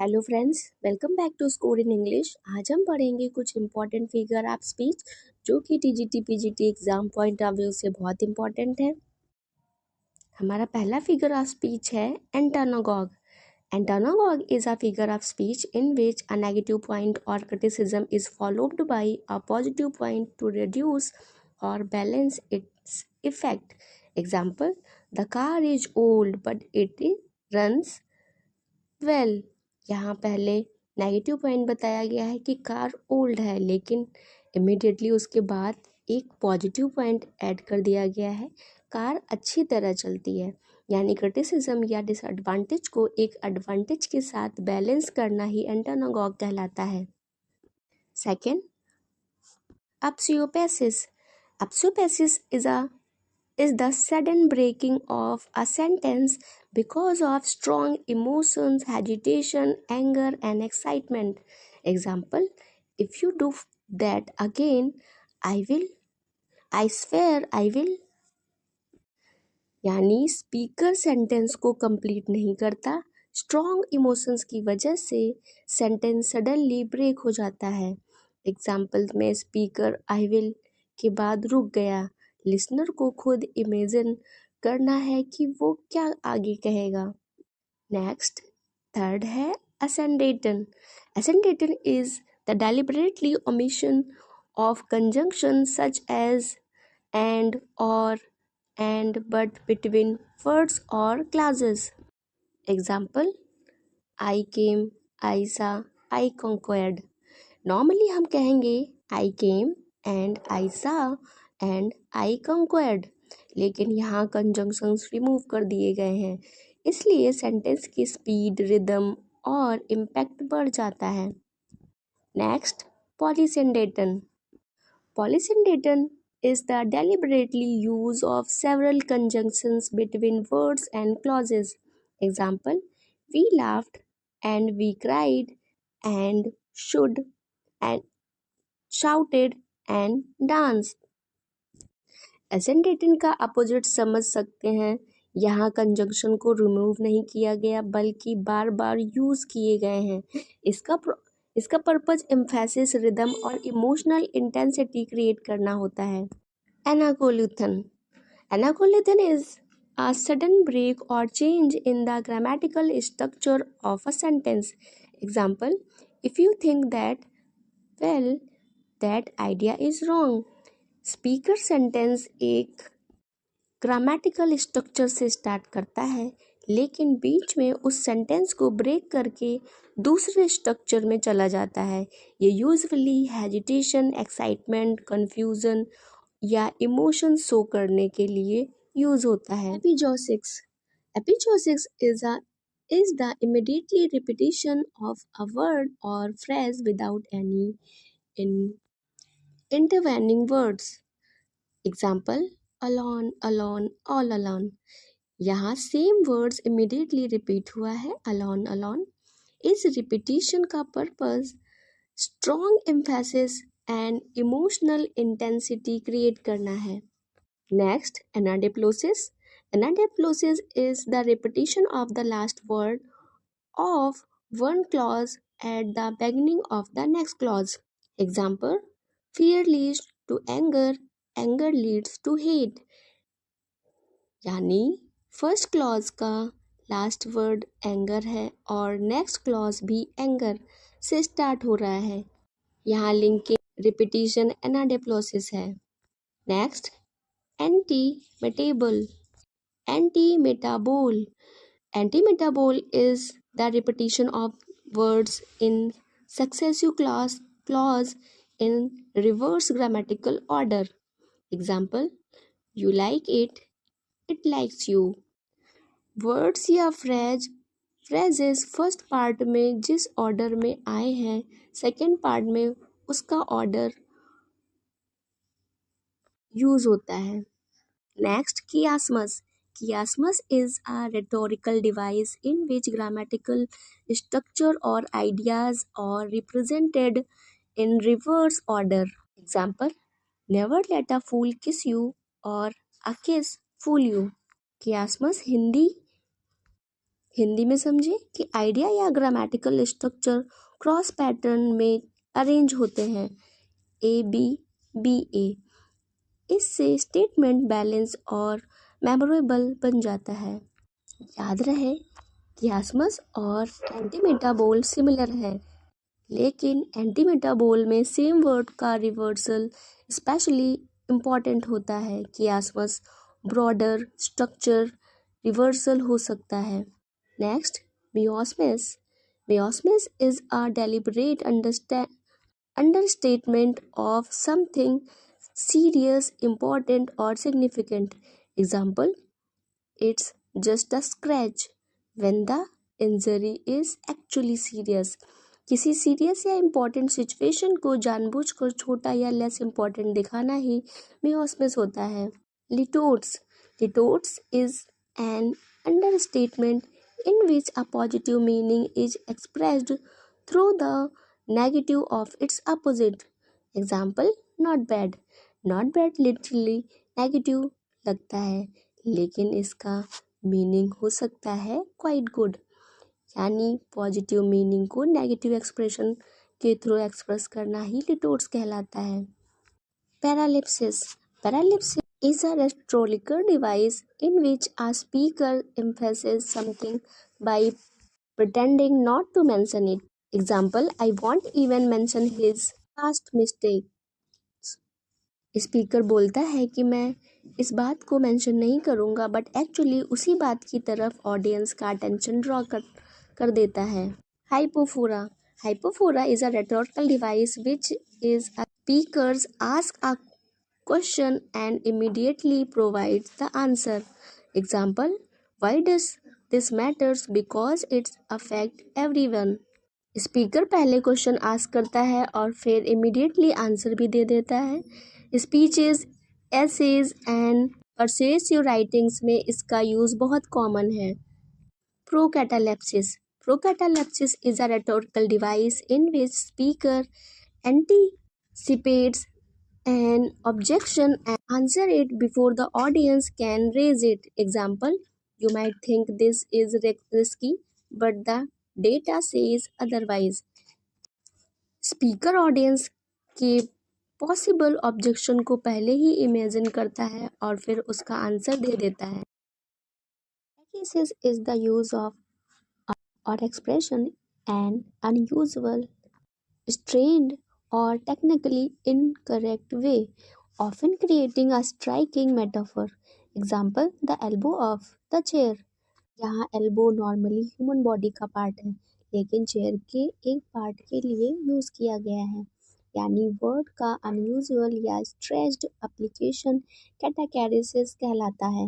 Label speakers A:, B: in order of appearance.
A: Hello friends, welcome back to Score in English. आज हम पढ़ेंगे कुछ इंपॉर्टेंट फिगर ऑफ स्पीच जो कि TGT PGT exam point of view से बहुत इंपॉर्टेंट है। हमारा पहला फिगर ऑफ स्पीच है एंटागोग। Antagogue is a figure of speech in which a negative point or criticism is followed by a positive point to reduce or balance its effect. Example: the car is old but it runs well. यहाँ पहले negative point बताया गया है कि car old है, लेकिन immediately उसके बाद एक पॉजिटिव पॉइंट ऐड कर दिया गया है, कार अच्छी तरह चलती है। यानी क्रिटिसिज्म या डिसएडवांटेज को एक एडवांटेज के साथ बैलेंस करना ही एंटागोग कहलाता है। Second, अपसियोपेसिस। अपसियोपेसिस is the sudden breaking of a sentence because of strong emotions, agitation, anger, and excitement. Example: if you do that again, I swear I will. यानी स्पीकर सेंटेंस को complete नहीं करता, strong emotions की वजह से sentence suddenly break हो जाता है। एग्जाम्पल में स्पीकर आई विल के बाद रुक गया, लिसनर को खुद इमेजिन करना है कि वो क्या आगे कहेगा। नेक्स्ट, थर्ड है asyndeton. Asyndeton is the deliberately omission of conjunction such as and, or, and, but between words or clauses. Example: I came, I saw, I conquered. Normally हम कहेंगे I came and I saw and I conquered, लेकिन यहाँ conjunctions remove कर दिए गए हैं, इसलिए sentence की स्पीड, रिदम और इम्पैक्ट बढ़ जाता है। Next, पॉलीसिंडेटन। Polysyndeton is the deliberately use of several conjunctions between words and clauses. Example: we laughed and we cried and should and shouted and danced. एसेंडेटन का अपोजिट समझ सकते हैं, यहाँ कंजंक्शन को रिमूव नहीं किया गया बल्कि बार बार यूज किए गए हैं। इसका पर्पज एम्फेसिस, रिदम और इमोशनल इंटेंसिटी क्रिएट करना होता है। एनाकोलिथन। एनाकोलिथन is a sudden break or change in the grammatical structure of a sentence. Example: if you think that, well, that idea is wrong. Speaker sentence एक grammatical structure से start करता है, लेकिन बीच में उस सेंटेंस को ब्रेक करके दूसरे स्ट्रक्चर में चला जाता है। ये यूजुअली हेजिटेशन, एक्साइटमेंट, कंफ्यूजन या इमोशन शो करने के लिए यूज होता है। एपिजोसिक्स। एपिजोसिक्स is the immediately repetition of a word or phrase without any in intervening words. Example: alone, alone, all alone. यहाँ सेम वर्ड्स इमीडिएटली रिपीट हुआ है, alone, alone. इस रिपीटिशन का purpose strong emphasis and emotional intensity create करना है। Next, anadiplosis. Anadiplosis is the repetition of the last word of one clause at the beginning of the next clause. Example: fear leads to anger, anger leads to hate. यानी first clause का last word anger है और next clause भी anger से start हो रहा है, यहाँ लिंकिंग रिपीटिशन एनाडिप्लोसिस है। Next, antimetabole. Antimetabole. Antimetabole is the repetition of words in successive clause in reverse grammatical order. Example: you like it, it likes you. Words या phrases first part में जिस order में आए हैं, second part में उसका order use होता है। Next, कियास्मस। Chiasmus is a rhetorical device in which grammatical structure or ideas are represented in reverse order. Example: never let a fool kiss you or a kiss fool you. Chiasmus Hindi Hindi में समझे कि idea या grammatical structure cross pattern में arrange होते हैं, A B B ए। इससे statement balance और memorable बन जाता है। याद रहे कियास्मस और एंटीमेटाबोल सिमिलर है, लेकिन एंटीमेटाबोल में सेम वर्ड का रिवर्सल स्पेशली इम्पॉर्टेंट होता है। कियास्मस ब्रॉडर स्ट्रक्चर रिवर्सल हो सकता है। Next, meiosis. Meiosis is a deliberate understatement of something serious, important, or significant. Example, it's just a scratch when the injury is actually serious. किसी serious या important situation को जानबूझकर छोटा या less important दिखाना ही मियोस्मिस होता है। लिटोट्स। लिटोट्स is an understatement in which a positive meaning is expressed through the negative of its opposite. Example, not bad. Not bad literally negative लगता है, लेकिन इसका मीनिंग हो सकता है क्वाइट गुड। यानी पॉजिटिव मीनिंग को नेगेटिव एक्सप्रेशन के थ्रू एक्सप्रेस करना ही लिटोट्स कहलाता है। पैरालिप्सिस। पैरालिप्सिस is a rhetorical device in which a speaker emphasizes something by pretending not to mention it. Example, I won't even mention his past mistake. Speaker बोलता है कि मैं इस बात को मेंशन नहीं करूँगा, बट एक्चुअली उसी बात की तरफ ऑडियंस का अटेंशन ड्रॉ कर देता है। Hypophora. Hypophora is a rhetorical device which is a speakers ask a question and immediately provides the answer. Example, why does this matters? Because it's affect everyone. Speaker पहले question ask करता है और फिर immediately answer भी दे देता है। Speeches, essays and परsuasive writings में इसका यूज़ बहुत कॉमन है। प्रोकैटालेप्सिस। प्रोकैटालेप्सिस is a rhetorical device in which speaker anticipates an objection and answer it before the audience can raise it. Example, you might think this is risky, but the data says otherwise. Speaker audience के possible objection को पहले ही imagine करता है और फिर उसका answer दे देता है। Athesis is the use of or expression an unusual, strained, or technically incorrect way, often creating a striking metaphor. Example, the elbow of the chair. यहाँ एल्बो नॉर्मली ह्यूमन बॉडी का part है, लेकिन chair के एक part के लिए use किया गया है। यानी वर्ड का अनयूजुअल या स्ट्रेच्ड एप्लीकेशन कैटाकैरिसिस कहलाता है।